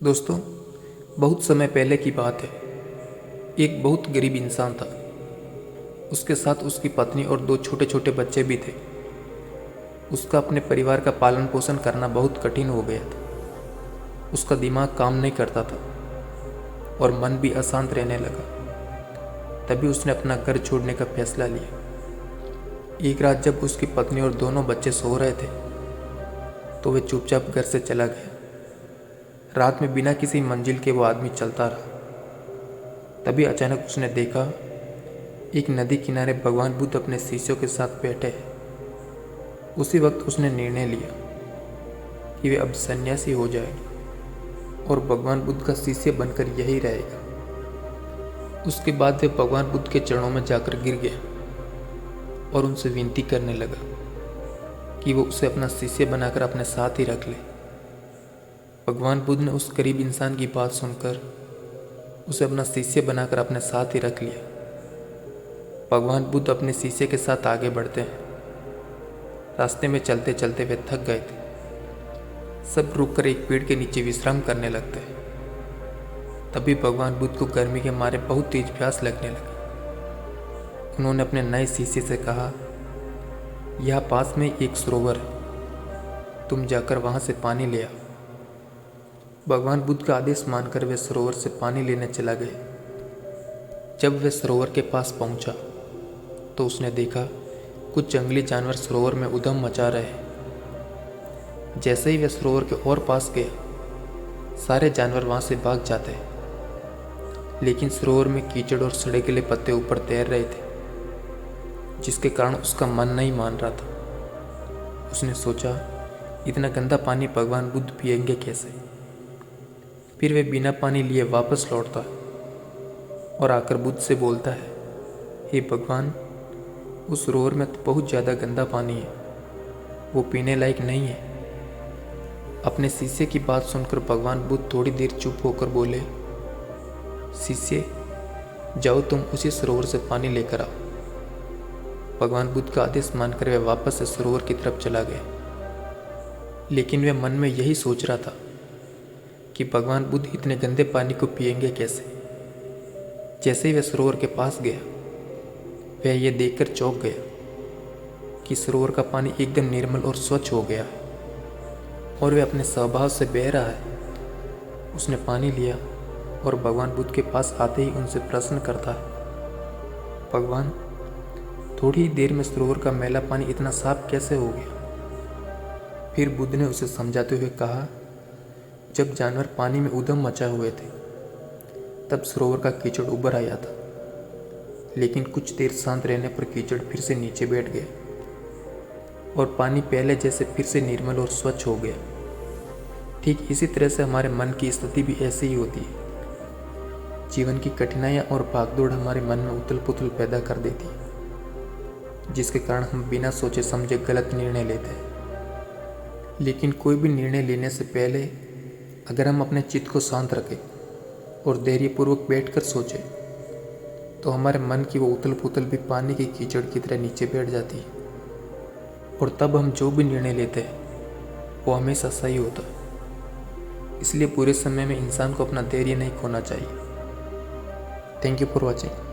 दोस्तों, बहुत समय पहले की बात है। एक बहुत गरीब इंसान था। उसके साथ उसकी पत्नी और दो छोटे छोटे बच्चे भी थे। उसका अपने परिवार का पालन पोषण करना बहुत कठिन हो गया था। उसका दिमाग काम नहीं करता था और मन भी अशांत रहने लगा। तभी उसने अपना घर छोड़ने का फैसला लिया। एक रात जब उसकी पत्नी और दोनों बच्चे सो रहे थे तो वह चुपचाप घर से चला गया। रात में बिना किसी मंजिल के वो आदमी चलता रहा। तभी अचानक उसने देखा, एक नदी किनारे भगवान बुद्ध अपने शिष्यों के साथ बैठे हैं। उसी वक्त उसने निर्णय लिया कि वे अब सन्यासी हो जाएंगे और भगवान बुद्ध का शिष्य बनकर यही रहेगा। उसके बाद वे भगवान बुद्ध के चरणों में जाकर गिर गया और उनसे विनती करने लगा कि वो उसे अपना शिष्य बनाकर अपने साथ ही रख ले। भगवान बुद्ध ने उस गरीब इंसान की बात सुनकर उसे अपना शिष्य बनाकर अपने साथ ही रख लिया। भगवान बुद्ध अपने शिष्य के साथ आगे बढ़ते हैं। रास्ते में चलते चलते वे थक गए थे। सब रुककर एक पेड़ के नीचे विश्राम करने लगते हैं। तभी भगवान बुद्ध को गर्मी के मारे बहुत तेज प्यास लगने लगी। उन्होंने अपने नए शिष्य से कहा, यहाँ पास में एक सरोवर है, तुम जाकर वहाँ से पानी ले आओ। भगवान बुद्ध का आदेश मानकर वे सरोवर से पानी लेने चला गए। जब वे सरोवर के पास पहुंचा तो उसने देखा कुछ जंगली जानवर सरोवर में उधम मचा रहे हैं। जैसे ही वे सरोवर के और पास गए, सारे जानवर वहां से भाग जाते हैं। लेकिन सरोवर में कीचड़ और सड़े गले पत्ते ऊपर तैर रहे थे, जिसके कारण उसका मन नहीं मान रहा था। उसने सोचा, इतना गंदा पानी भगवान बुद्ध पिएंगे कैसे। फिर वे बिना पानी लिए वापस लौटता है और आकर बुद्ध से बोलता है, हे भगवान, उस सरोवर में तो बहुत ज़्यादा गंदा पानी है, वो पीने लायक नहीं है। अपने शिष्य की बात सुनकर भगवान बुद्ध थोड़ी देर चुप होकर बोले, शिष्य, जाओ तुम उसी सरोवर से पानी लेकर आओ। भगवान बुद्ध का आदेश मानकर वह वापस से सरोवर की तरफ चला गया। लेकिन वह मन में यही सोच रहा था कि भगवान बुद्ध इतने गंदे पानी को पिएंगे कैसे। जैसे ही वह सरोवर के पास गया, वह यह देखकर चौंक गया कि सरोवर का पानी एकदम निर्मल और स्वच्छ हो गया है और वह अपने स्वभाव से बह रहा है। उसने पानी लिया और भगवान बुद्ध के पास आते ही उनसे प्रश्न करता है, भगवान, थोड़ी ही देर में सरोवर का मैला पानी इतना साफ कैसे हो गया। फिर बुद्ध ने उसे समझाते हुए कहा, जब जानवर पानी में उधम मचा हुए थे तब सरोवर का कीचड़ उभर आया था। लेकिन कुछ देर शांत रहने पर कीचड़ फिर से नीचे बैठ गया और पानी पहले जैसे फिर से निर्मल और स्वच्छ हो गया। ठीक इसी तरह से हमारे मन की स्थिति भी ऐसी ही होती है। जीवन की कठिनाइयाँ और भागदौड़ हमारे मन में उथल पुथल पैदा कर देती है, जिसके कारण हम बिना सोचे समझे गलत निर्णय लेते हैं। लेकिन कोई भी निर्णय लेने से पहले अगर हम अपने चित्त को शांत रखें और धैर्यपूर्वक बैठकर सोचें, तो हमारे मन की वो उथल पुथल भी पानी की कीचड़ की तरह नीचे बैठ जाती है और तब हम जो भी निर्णय लेते हैं वो हमेशा सही होता है। इसलिए बुरे समय में इंसान को अपना धैर्य नहीं खोना चाहिए। Thank you for watching.